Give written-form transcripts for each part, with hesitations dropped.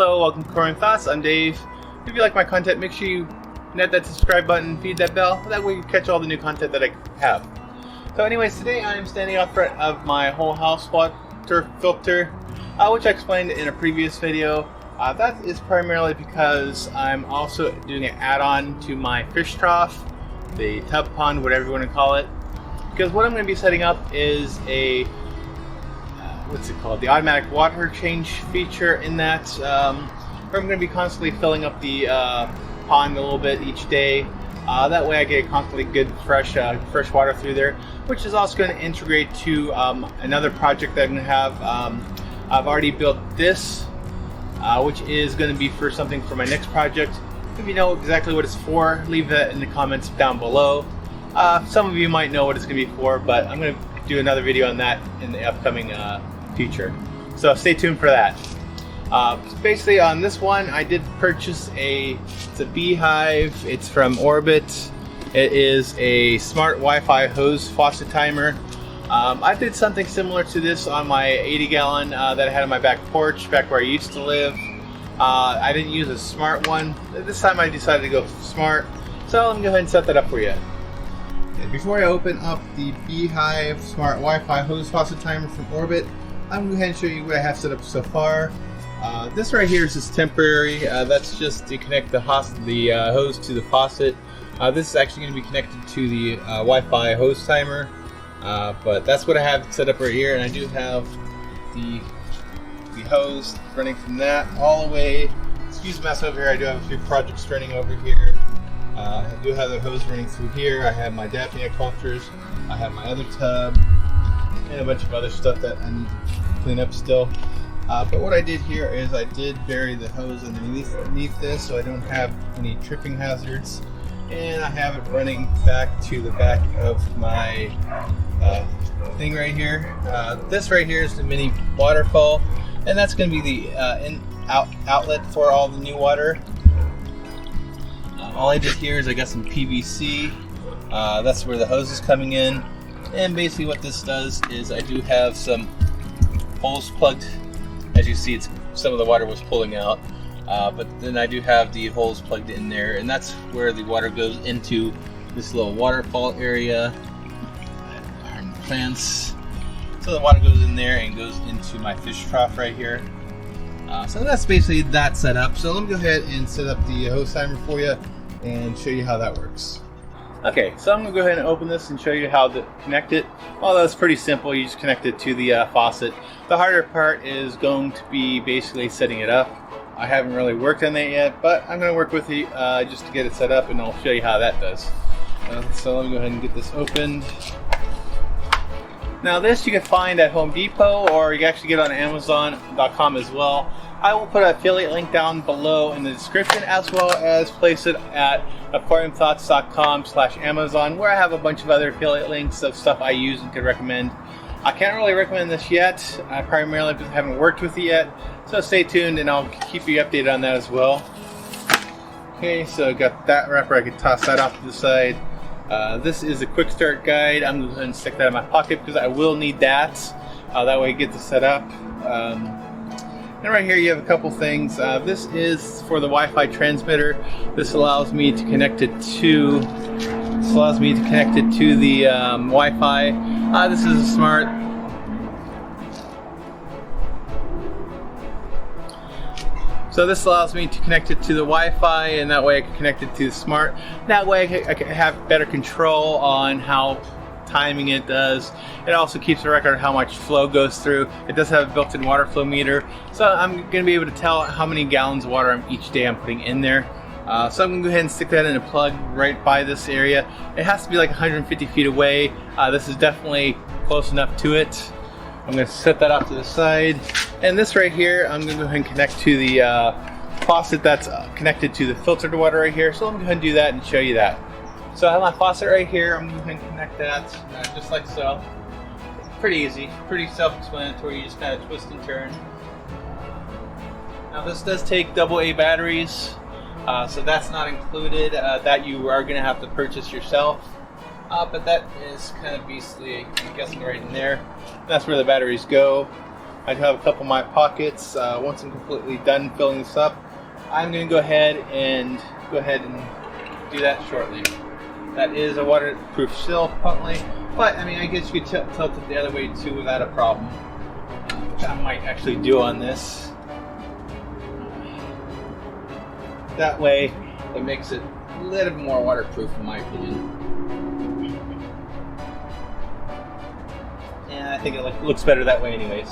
Hello, welcome to Coring Thoughts. I'm Dave. If you like my content, make sure you hit that subscribe button, feed that bell. That way you can catch all the new content that I have. So anyways, today I'm standing out front of my whole house water filter, which I explained in a previous video. That is primarily because I'm also doing an add-on to my fish trough, the tub pond, whatever you want to call it. Because what I'm going to be setting up is a the automatic water change feature in that. Where I'm going to be constantly filling up the pond a little bit each day. That way I get constantly good fresh water through there, which is also going to integrate to another project that I'm going to have. I've already built this, which is going to be for something for my next project. If you know exactly what it's for, leave that in the comments down below. Some of you might know what it's going to be for, but I'm going to do another video on that in the upcoming future. So stay tuned for that. Basically on this one, I did purchase it's a B-Hyve. It's from Orbit. It is a smart Wi-Fi hose faucet timer. I did something similar to this on my 80-gallon that I had on my back porch, back where I used to live. I didn't use a smart one. This time I decided to go smart. So let me go ahead and set that up for you. Before I open up the B-Hyve smart Wi-Fi hose faucet timer from Orbit, I'm going to go ahead and show you what I have set up so far. This right here is just temporary. That's just to connect the hose to the faucet. This is actually going to be connected to the Wi-Fi hose timer. But that's what I have set up right here, and I do have the hose running from that all the way. Excuse the mess over here. I do have a few projects running over here. I do have the hose running through here. I have my daphne aquifers. I have my other tub, and a bunch of other stuff that I need to clean up still. But what I did here is I did bury the hose underneath this so I don't have any tripping hazards. And I have it running back to the back of my thing right here. This right here is the mini waterfall, and that's going to be the outlet for all the new water. All I did here is I got some PVC. That's where the hose is coming in. And basically what this does is I do have some holes plugged. As you see, some of the water was pulling out. But then I do have the holes plugged in there, and that's where the water goes into this little waterfall area. Plants. So the water goes in there and goes into my fish trough right here. So that's basically that setup. So let me go ahead and set up the hose timer for you and show you how that works. Okay, so I'm going to go ahead and open this and show you how to connect it. Well, that's pretty simple. You just connect it to the faucet. The harder part is going to be basically setting it up. I haven't really worked on that yet, but I'm going to work with you just to get it set up, and I'll show you how that does. So let me go ahead and get this opened. Now this you can find at Home Depot, or you can actually get on Amazon.com as well. I will put an affiliate link down below in the description, as well as place it at aquariumthoughts.com/Amazon, where I have a bunch of other affiliate links of stuff I use and could recommend. I can't really recommend this yet. I primarily haven't worked with it yet, so stay tuned and I'll keep you updated on that as well. Okay, so I got that wrapper. I can toss that off to the side. This is a quick start guide. I'm going to stick that in my pocket because I will need that. That way I get this set up. And right here you have a couple things. This is for the Wi-Fi transmitter. This allows me to connect it to the Wi-Fi. This is a smart. So this allows me to connect it to the Wi-Fi, and that way I can connect it to the smart. That way I can have better control on how timing it does. It also keeps a record of how much flow goes through. It does have a built-in water flow meter, so I'm going to be able to tell how many gallons of water each day I'm putting in there. So I'm going to go ahead and stick that in a plug right by this area. It has to be like 150 feet away. This is definitely close enough to it. I'm going to set that off to the side. And this right here, I'm going to go ahead and connect to the faucet that's connected to the filtered water right here. So let me go ahead and do that and show you that. So I have my faucet right here. I'm going to go ahead and connect that just like so. Pretty easy, pretty self-explanatory. You just kind of twist and turn. Now this does take AA batteries, so that's not included. That you are going to have to purchase yourself. But that is kind of beastly, I'm guessing right in there. That's where the batteries go. I have a couple of my pockets. Once I'm completely done filling this up, I'm going to go ahead and do that shortly. That is a waterproof seal, probably, but I mean, I guess you could tilt it the other way too without a problem, which I might actually do on this. That way, it makes it a little bit more waterproof, in my opinion. And I think it looks better that way, anyways.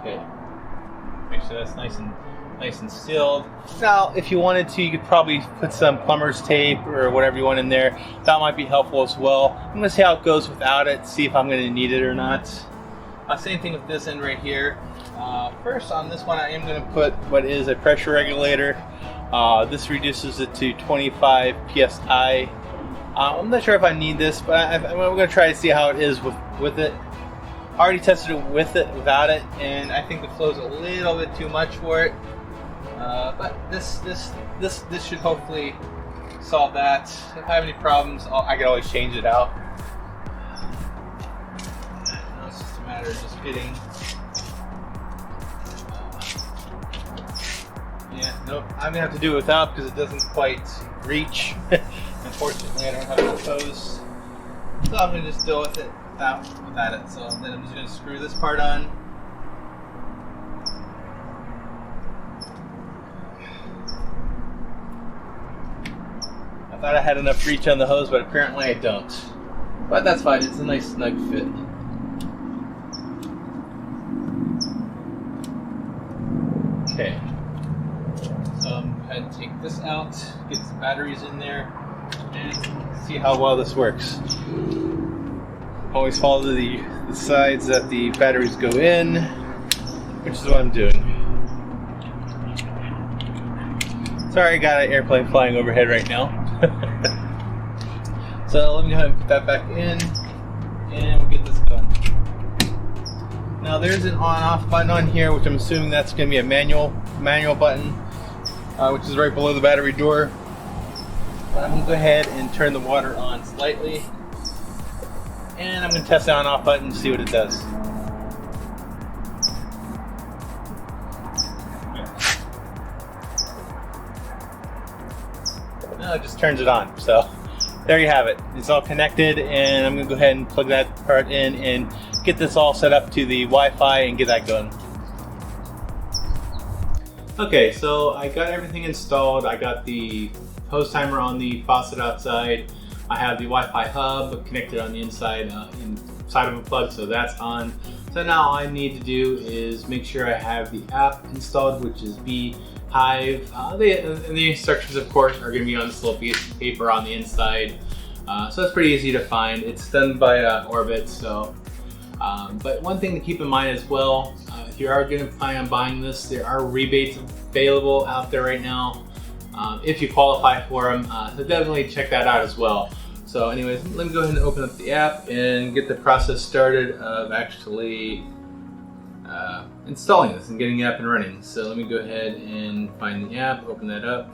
Okay, make sure that's nice and sealed. Now, if you wanted to, you could probably put some plumber's tape or whatever you want in there. That might be helpful as well. I'm going to see how it goes without it, see if I'm going to need it or not. Same thing with this end right here. First, on this one, I am going to put what is a pressure regulator. This reduces it to 25 psi. I'm not sure if I need this, but I'm going to try to see how it is with it. I already tested it without it, and I think the flow's a little bit too much for it. But this should hopefully solve that. If I have any problems, I can always change it out. Now it's just a matter of just fitting. Yeah, nope. I'm gonna have to do it without because it doesn't quite reach. Unfortunately, I don't have the hose, so I'm gonna just deal with it without it. So then I'm just gonna screw this part on. I thought I had enough reach on the hose, but apparently I don't. But that's fine, it's a nice snug fit. Okay. So I'm going to take this out, get some batteries in there, and see how well this works. Always follow the sides that the batteries go in, which is what I'm doing. Sorry, I got an airplane flying overhead right now. So let me go ahead and put that back in, and we'll get this going. Now there's an on-off button on here, which I'm assuming that's going to be a manual button, which is right below the battery door. But I'm going to go ahead and turn the water on slightly, and I'm going to test the on-off button and see what it does. No, it just turns it on. So there you have it. It's all connected, and I'm going to go ahead and plug that part in and get this all set up to the Wi-Fi and get that going. Okay, so I got everything installed. I got the hose timer on the faucet outside. I have the Wi-Fi hub connected on the inside of a plug, so that's on. So now all I need to do is make sure I have the app installed, which is B-Hyve. The instructions, of course, are going to be on this little piece of paper on the inside. So it's pretty easy to find. It's done by Orbit, so. But one thing to keep in mind as well, if you are going to plan on buying this, there are rebates available out there right now if you qualify for them. So definitely check that out as well. So anyways, let me go ahead and open up the app and get the process started of actually installing this and getting it up and running. So let me go ahead and find the app, open that up.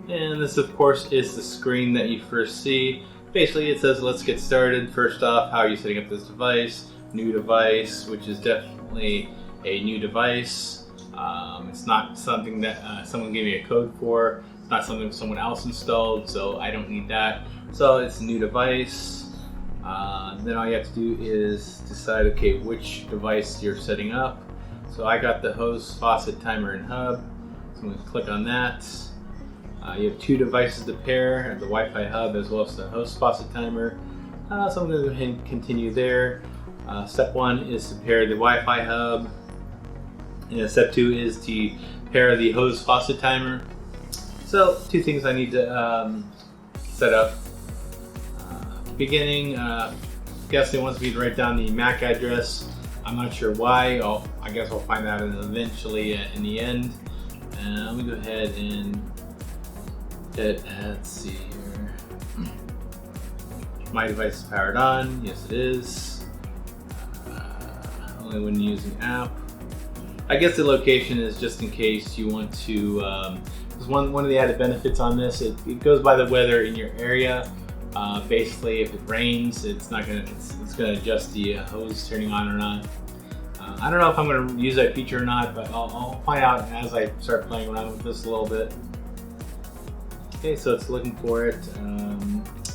And this, of course, is the screen that you first see. Basically, it says, let's get started. First off, how are you setting up this device? New device, which is definitely a new device. It's not something that someone gave me a code for. It's not something someone else installed, so I don't need that. So it's a new device. Then all you have to do is decide, okay, which device you're setting up. So I got the hose, faucet, timer, and hub. So I'm going to click on that. You have two devices to pair, the Wi-Fi hub as well as the host faucet timer. So I'm going to go ahead and continue there. Step 1 is to pair the Wi-Fi hub. And step 2 is to pair the hose faucet timer. So two things I need to set up. Beginning, guess it wants me to write down the MAC address. I'm not sure why. I guess I'll find out eventually in the end. And let me go ahead and let's see here. My device is powered on. Yes, it is. Only when using app. I guess the location is just in case you want to. Because one of the added benefits on this, it goes by the weather in your area. Basically, if it rains, it's gonna adjust the hose turning on or not. I don't know if I'm gonna use that feature or not, but I'll find out as I start playing around with this a little bit. Okay, so it's looking for it.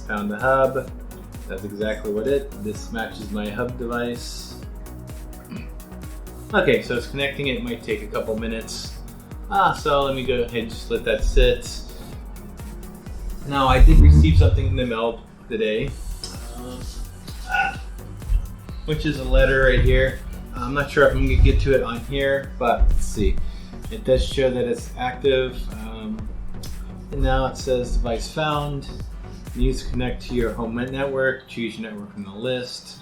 Found the hub. That's exactly what this matches my hub device. Okay, so it's connecting. It might take a couple minutes. So let me go ahead and just let that sit. Now I did receive something in the mail today, which is a letter right here. I'm not sure if I'm gonna get to it on here, but let's see. It does show that it's active. And now it says device found. Needs to connect to your home network. Choose your network from the list.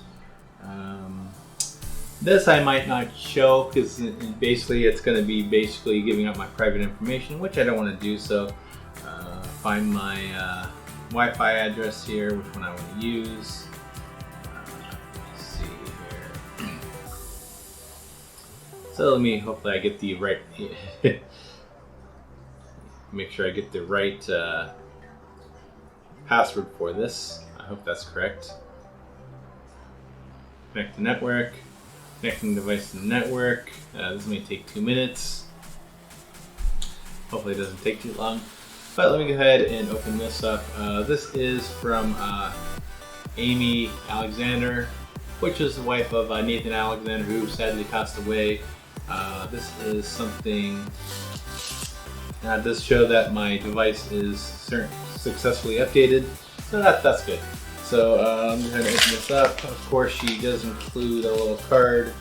This I might not show because basically it's going to be giving up my private information, which I don't want to do. So find my Wi-Fi address here, which one I want to use. Let's see here. So hopefully I get the right, make sure I get the right password for this. I hope that's correct. Connect the network. Connecting the device to the network. This may take 2 minutes. Hopefully it doesn't take too long. But let me go ahead and open this up. This is from Amy Alexander, which is the wife of Nathan Alexander, who sadly passed away. This is something that does show that my device is successfully updated, so that's good. So I'm going to open this up. Of course, she does include a little card.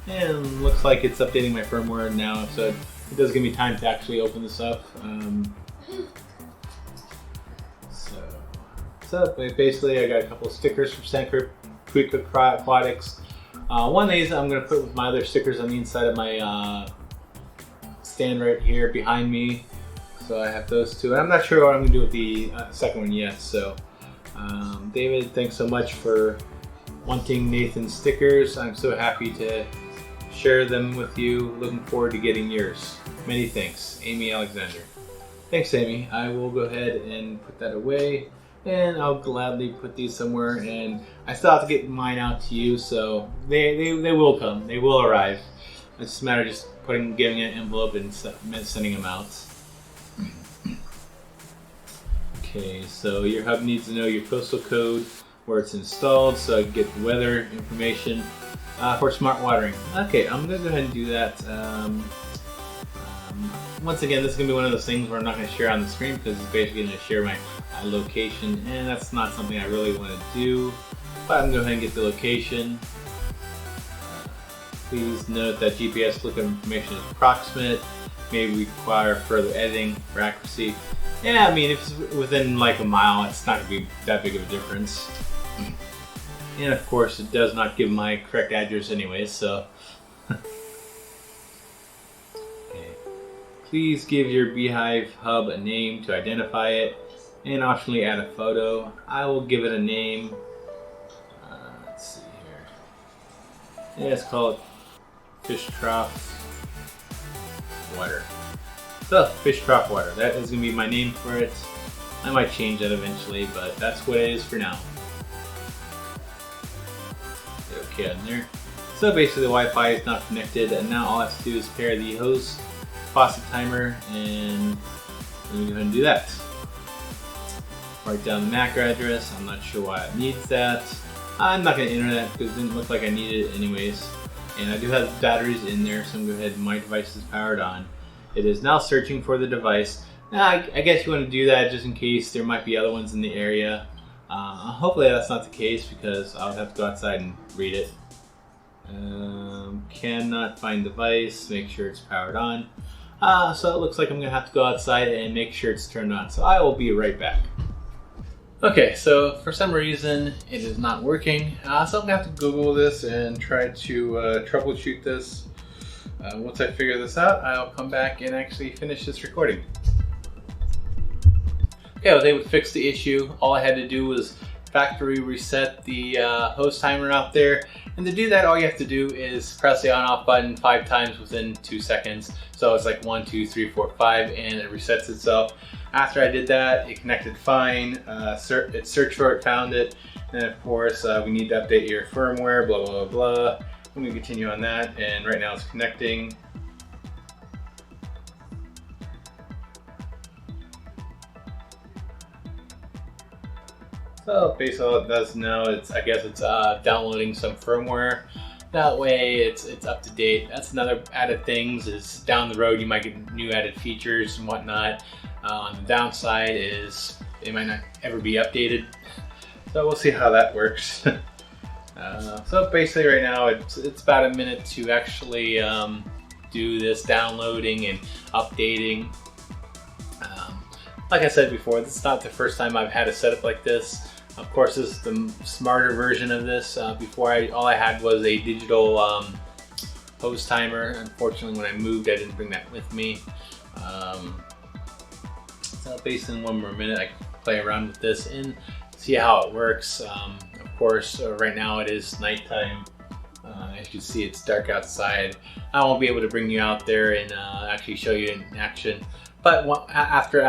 And looks like it's updating my firmware now, so it does give me time to actually open this up. So basically I got a couple of stickers from Santa Cruz Aquatics. One of these I'm going to put with my other stickers on the inside of my stand right here behind me. So I have those two. And I'm not sure what I'm going to do with the second one yet. So David, thanks so much for wanting Nathan's stickers. I'm so happy to share them with you. Looking forward to getting yours. Many thanks, Amy Alexander. Thanks, Amy. I will go ahead and put that away, and I'll gladly put these somewhere. And I still have to get mine out to you, so they will come. They will arrive. It's just a matter of just giving an envelope and sending them out. Okay, so your hub needs to know your postal code, where it's installed, so I can get the weather information for smart watering. Okay, I'm gonna go ahead and do that. Once again, this is gonna be one of those things where I'm not gonna share on the screen because it's basically gonna share my location, and that's not something I really want to do. But I'm gonna go ahead and get the location. Please note that GPS lookup information is approximate. May require further editing for accuracy. Yeah, I mean, if it's within like a mile, it's not going to be that big of a difference. And of course, it does not give my correct address anyway, so. Okay. Please give your B-Hyve hub a name to identify it, and optionally add a photo. I will give it a name. Let's see here. Yeah, let's call it Fish Trough Water. So, Fish Trough Water. That is going to be my name for it. I might change that eventually, but that's what it is for now. Okay, on there. So basically the Wi-Fi is not connected, and now all I have to do is pair the hose faucet timer, and let me go ahead and do that. Write down the MAC address. I'm not sure why it needs that. I'm not going to enter that because it didn't look like I needed it anyways. And I do have batteries in there, so I'm going to go ahead and my device is powered on. It is now searching for the device. Now, I guess you want to do that just in case there might be other ones in the area. Hopefully that's not the case because I'll have to go outside and read it. Cannot find device, make sure it's powered on. So it looks like I'm going to have to go outside and make sure it's turned on. So I will be right back. Okay, so for some reason it is not working. So I'm going to have to Google this and try to troubleshoot this. Once I figure this out, I'll come back and actually finish this recording. Okay, I was able to fix the issue. All I had to do was factory reset the hose timer out there. And to do that, all you have to do is press the on off button 5 times within 2 seconds. So it's like 1, 2, 3, 4, 5, and it resets itself. After I did that, it connected fine. It searched for it, found it. And of course, we need to update your firmware, blah, blah, blah, blah. I'm gonna continue on that, and right now it's connecting. So basically all it does now, I guess it's downloading some firmware. That way it's up to date. That's another added things is down the road you might get new added features and whatnot. On the downside is they might not ever be updated. So we'll see how that works. So basically right now it's about a minute to actually do this downloading and updating. Like I said before, this is not the first time I've had a setup like this. Of course, this is the smarter version of this. Before, all I had was a digital hose timer. Unfortunately, when I moved, I didn't bring that with me. So basically, in one more minute, I can play around with this and see how it works. Of course, right now it is nighttime. As you can see, it's dark outside. I won't be able to bring you out there and actually show you in action. But after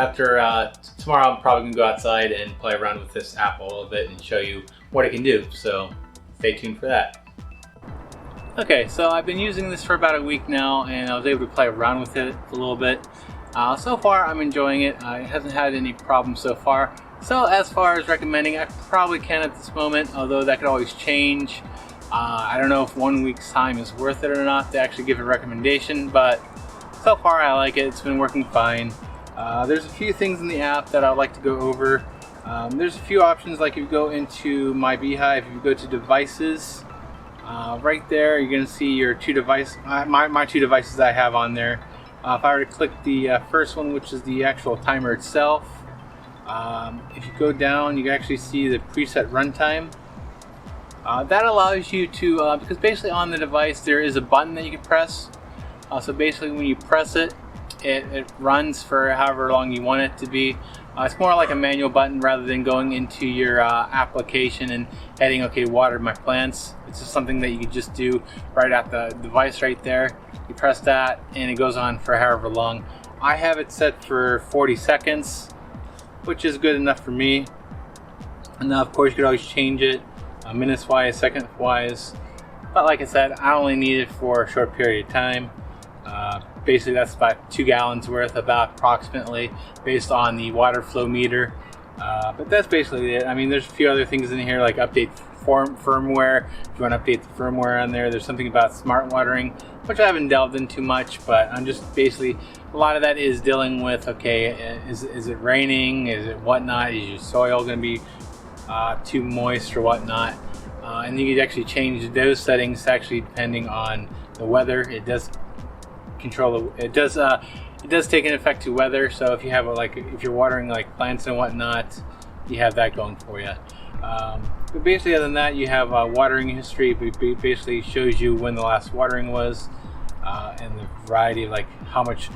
tomorrow, I'm probably gonna go outside and play around with this app a little bit and show you what it can do. So stay tuned for that. Okay, so I've been using this for about a week now, and I was able to play around with it a little bit. So far, I'm enjoying it. It hasn't had any problems so far. So as far as recommending, I probably can at this moment, although that could always change. I don't know if 1 week's time is worth it or not to actually give a recommendation, but so far I like it. It's been working fine. There's a few things in the app that I'd like to go over. There's a few options, like if you go into my B-Hyve, if you go to devices, right there you're going to see your two devices, my 2 devices I have on there. If I were to click the first one, which is the actual timer itself, if you go down, you can actually see the preset runtime. That allows you to, because basically on the device there is a button that you can press. So basically when you press it, it runs for however long you want it to be. It's more like a manual button rather than going into your application and heading, okay, water my plants. It's just something that you can just do right at the device right there. You press that and it goes on for however long. I have it set for 40 seconds, which is good enough for me. And now of course you could always change it minutes wise, seconds wise. But like I said, I only need it for a short period of time. Basically that's about 2 gallons worth, about approximately, based on the water flow meter. But that's basically it. I mean, there's a few other things in here like update firmware. If you want to update the firmware on there, there's something about smart watering, which I haven't delved into much, but I'm just basically, a lot of that is dealing with, okay, is it raining? Is it whatnot? Is your soil going to be too moist or whatnot? And you can actually change those settings actually depending on the weather. It does control it does take an effect to weather. So if you have if you're watering like plants and whatnot, you have that going for you. But basically, other than that, you have watering history. It basically shows you when the last watering was, and the variety of like how much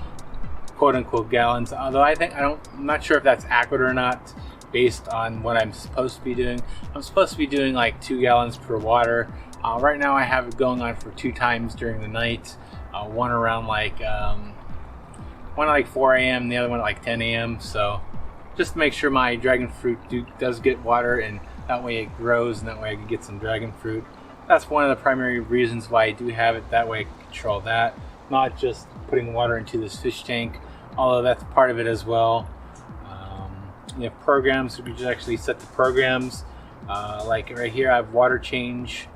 quote unquote gallons. Although I'm not sure if that's accurate or not based on what I'm supposed to be doing. I'm supposed to be doing like 2 gallons per water. Right now I have it going on for 2 times during the night. One around like 4 a.m. the other one at like 10 a.m. So just to make sure my dragon fruit does get water, and that way it grows, and that way I can get some dragon fruit. That's one of the primary reasons why I do have it. That way I can control that, not just putting water into this fish tank, although that's part of it as well. You have programs, so we just actually set the programs. Like right here I have water change.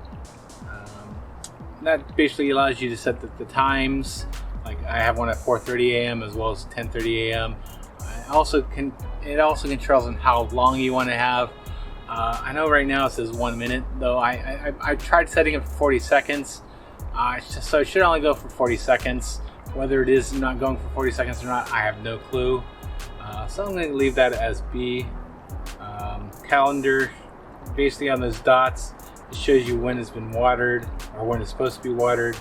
That basically allows you to set the times. Like I have one at 4:30 a.m. as well as 10:30 a.m. It also controls on how long you want to have. I know right now it says 1 minute, though I tried setting it for 40 seconds. So it should only go for 40 seconds. Whether it is not going for 40 seconds or not, I have no clue. So I'm going to leave that as B. Calendar, basically on those dots, it shows you when it's been watered or when it's supposed to be watered.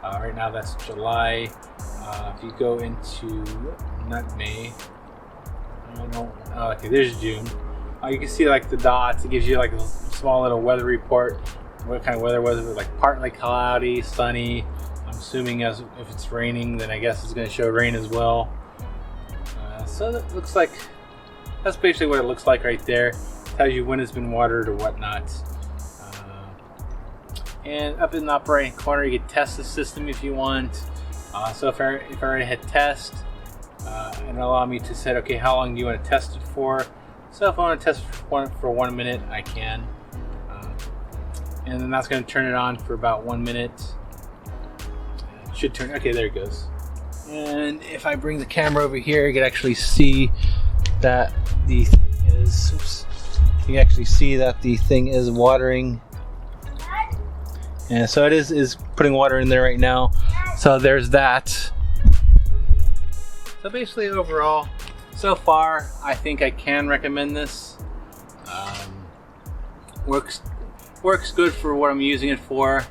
Right now that's July. If you go into, not May, okay, there's June. You can see like the dots. It gives you like a small little weather report. What kind of weather was it? Like partly cloudy, sunny. I'm assuming as if it's raining, then I guess it's going to show rain as well. So that looks like, that's basically what it looks like right there. Tells you when it's been watered or whatnot. And up in the upper right corner, you can test the system if you want. So if I already hit test, and allow me to say, okay, how long do you want to test it for? So if I want to test for 1 minute, I can. And then that's going to turn it on for about 1 minute. It should turn, okay, there it goes. And if I bring the camera over here, you can actually see that the thing is, oops, you can actually see that the thing is watering. And so it is putting water in there right now. So there's that. So basically overall, so far, I think I can recommend this. Works good for what I'm using it for.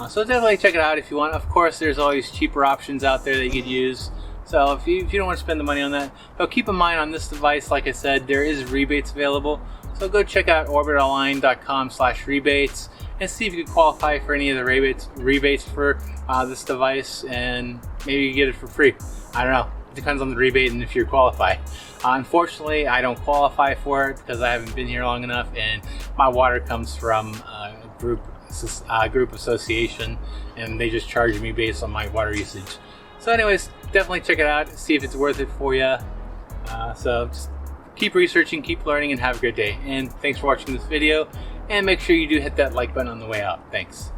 So definitely check it out if you want. Of course, there's always cheaper options out there that you could use. So if you don't want to spend the money on that, but keep in mind on this device, like I said, there is rebates available. So go check out orbitalign.com/rebates and see if you can qualify for any of the rebates for this device, and maybe you get it for free. I don't know. It depends on the rebate and if you're qualified. Unfortunately, I don't qualify for it because I haven't been here long enough, and my water comes from a group association, and they just charge me based on my water usage. So anyways, definitely check it out, see if it's worth it for you. So just keep researching, keep learning, and have a great day. And thanks for watching this video, and make sure you do hit that like button on the way out. Thanks.